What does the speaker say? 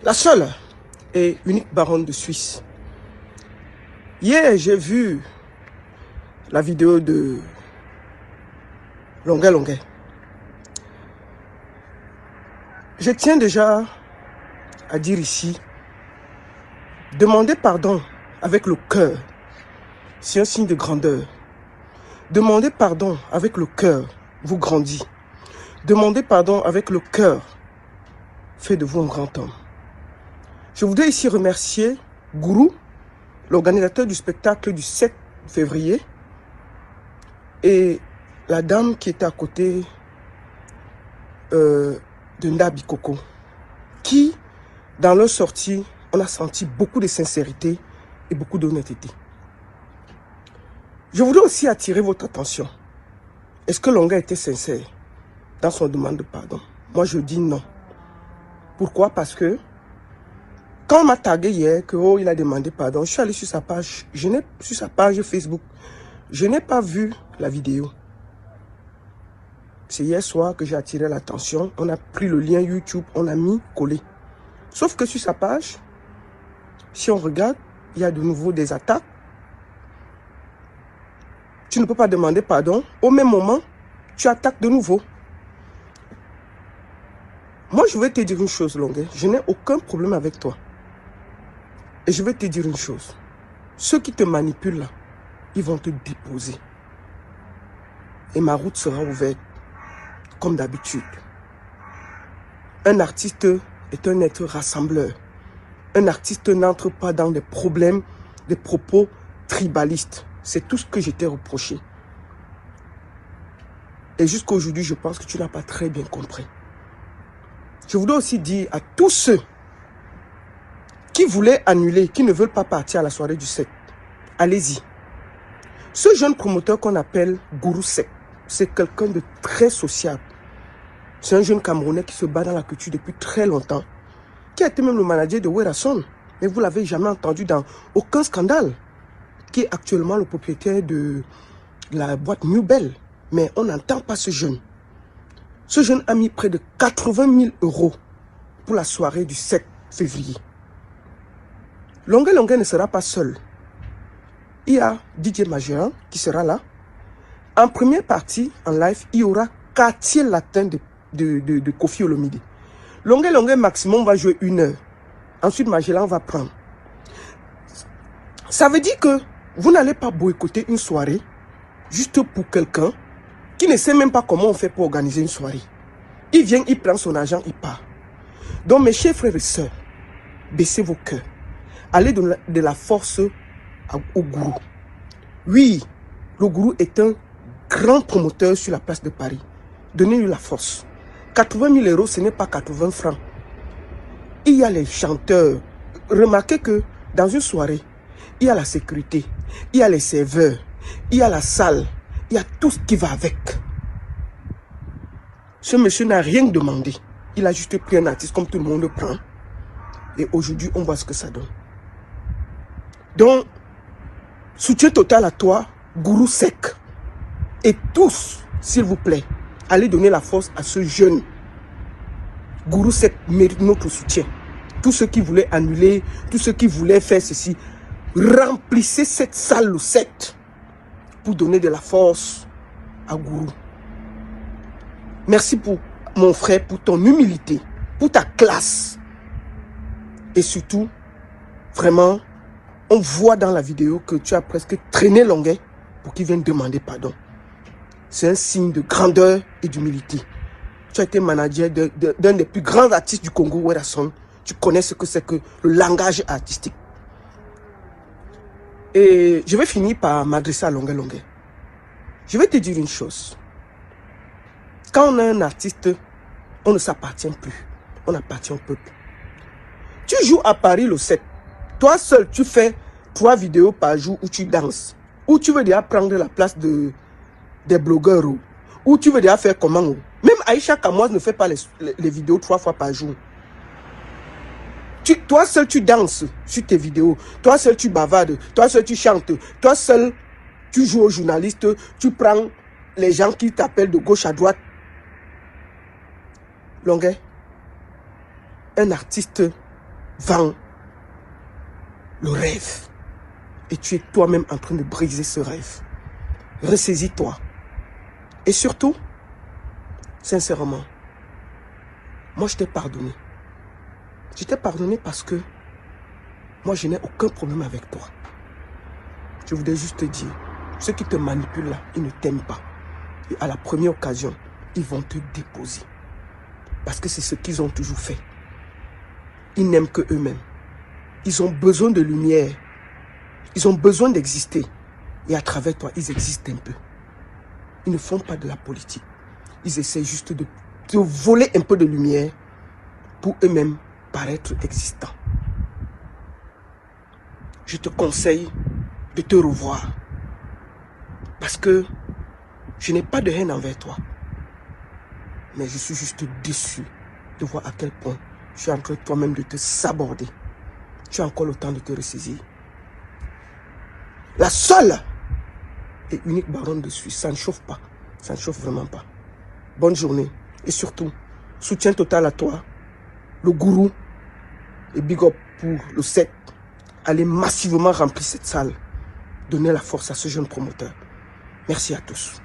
La seule et unique baronne de Suisse. Hier, j'ai vu la vidéo de Longuet Longuet. Je tiens déjà à dire ici, demander pardon avec le cœur, c'est un signe de grandeur. Demander pardon avec le cœur vous grandit. Demander pardon avec le cœur fait de vous un grand homme. Je voudrais ici remercier Gourou, l'organisateur du spectacle du 7 février, et la dame qui était à côté de Ndabi Coco, qui, dans leur sortie, on a senti beaucoup de sincérité et beaucoup d'honnêteté. Je voudrais aussi attirer votre attention. Est-ce que Longuet était sincère dans son demande de pardon? Moi, je dis non. Pourquoi? Parce que quand on m'a tagué hier que il a demandé pardon, je suis allé sur sa page, sur sa page Facebook. Je n'ai pas vu la vidéo. C'est hier soir que j'ai attiré l'attention. On a pris le lien YouTube, on a mis collé. Sauf que sur sa page, si on regarde, il y a de nouveau des attaques. Tu ne peux pas demander pardon. Au même moment, tu attaques de nouveau. Moi, je vais te dire une chose, Longuet. Je n'ai aucun problème avec toi. Et je vais te dire une chose. Ceux qui te manipulent là, ils vont te déposer. Et ma route sera ouverte, comme d'habitude. Un artiste est un être rassembleur. Un artiste n'entre pas dans des problèmes, des propos tribalistes. C'est tout ce que je t'ai reproché. Et jusqu'à aujourd'hui, je pense que tu n'as pas très bien compris. Je voudrais aussi dire à tous ceux qui voulaient annuler, qui ne veulent pas partir à la soirée du 7, allez-y. Ce jeune promoteur qu'on appelle Gourou Sek, c'est quelqu'un de très sociable. C'est un jeune Camerounais qui se bat dans la culture depuis très longtemps, qui a été même le manager de Werason. Mais vous ne l'avez jamais entendu dans aucun scandale, qui est actuellement le propriétaire de la boîte New Bell. Mais on n'entend pas ce jeune. Ce jeune a mis près de 80 000 € pour la soirée du 7 février. Longuet Longuet ne sera pas seul. Il y a DJ Major qui sera là. En première partie, en live, il y aura quartier latin de Kofi Olomide. Longuet Longuet maximum va jouer 1 heure. Ensuite, Magellan va prendre. Ça veut dire que vous n'allez pas boycotter une soirée juste pour quelqu'un qui ne sait même pas comment on fait pour organiser une soirée. Il vient, il prend son argent, il part. Donc mes chers frères et sœurs, baissez vos cœurs. Allez donner de la force au gourou. Oui, le gourou est un grand promoteur sur la place de Paris. Donnez-lui la force. 80 000 €, ce n'est pas 80 francs. Il y a les chanteurs. Remarquez que dans une soirée, il y a la sécurité, il y a les serveurs, il y a la salle, il y a tout ce qui va avec. Ce monsieur n'a rien demandé. Il a juste pris un artiste comme tout le monde le prend. Et aujourd'hui, on voit ce que ça donne. Donc, soutien total à toi, Gourou Sek. Et tous, s'il vous plaît, allez donner la force à ce jeune. Gourou Sek mérite notre soutien. Tous ceux qui voulaient annuler, tous ceux qui voulaient faire ceci, remplissez cette salle le 7 pour donner de la force à Gourou. Merci pour mon frère, pour ton humilité, pour ta classe. Et surtout, vraiment, on voit dans la vidéo que tu as presque traîné Longuet pour qu'il vienne demander pardon. C'est un signe de grandeur et d'humilité. Tu as été manager d'un des plus grands artistes du Congo, Werason. Tu connais ce que c'est que le langage artistique. Et je vais finir par m'adresser à Longuet Longuet. Je vais te dire une chose. Quand on a un artiste, on ne s'appartient plus. On appartient au peuple. Tu joues à Paris le 7. Toi seul, tu fais 3 vidéos par jour où tu danses. Où tu veux déjà prendre la place des blogueurs. Où tu veux déjà faire comment. Même Aïcha Kamoise ne fait pas les vidéos 3 fois par jour. Toi seul, tu danses sur tes vidéos. Toi seul, tu bavardes. Toi seul, tu chantes. Toi seul, tu joues aux journalistes. Tu prends les gens qui t'appellent de gauche à droite. Longuet, un artiste vend le rêve. Et tu es toi-même en train de briser ce rêve. Ressaisis-toi. Et surtout, sincèrement, moi je t'ai pardonné. Je t'ai pardonné parce que moi je n'ai aucun problème avec toi. Je voudrais juste te dire, ceux qui te manipulent là, ils ne t'aiment pas. Et à la première occasion, ils vont te déposer. Parce que c'est ce qu'ils ont toujours fait. Ils n'aiment que eux-mêmes. Ils ont besoin de lumière. Ils ont besoin d'exister. Et à travers toi, ils existent un peu. Ils ne font pas de la politique. Ils essaient juste de voler un peu de lumière pour eux-mêmes paraître existants. Je te conseille de te revoir. Parce que je n'ai pas de haine envers toi. Mais je suis juste déçu de voir à quel point tu es en train toi-même de te saborder. Tu as encore le temps de te ressaisir. La seule et unique baronne de Suisse, ça ne chauffe pas. Ça ne chauffe vraiment pas. Bonne journée. Et surtout, soutien total à toi, le gourou, et big up pour le 7. Allez massivement remplir cette salle. Donnez la force à ce jeune promoteur. Merci à tous.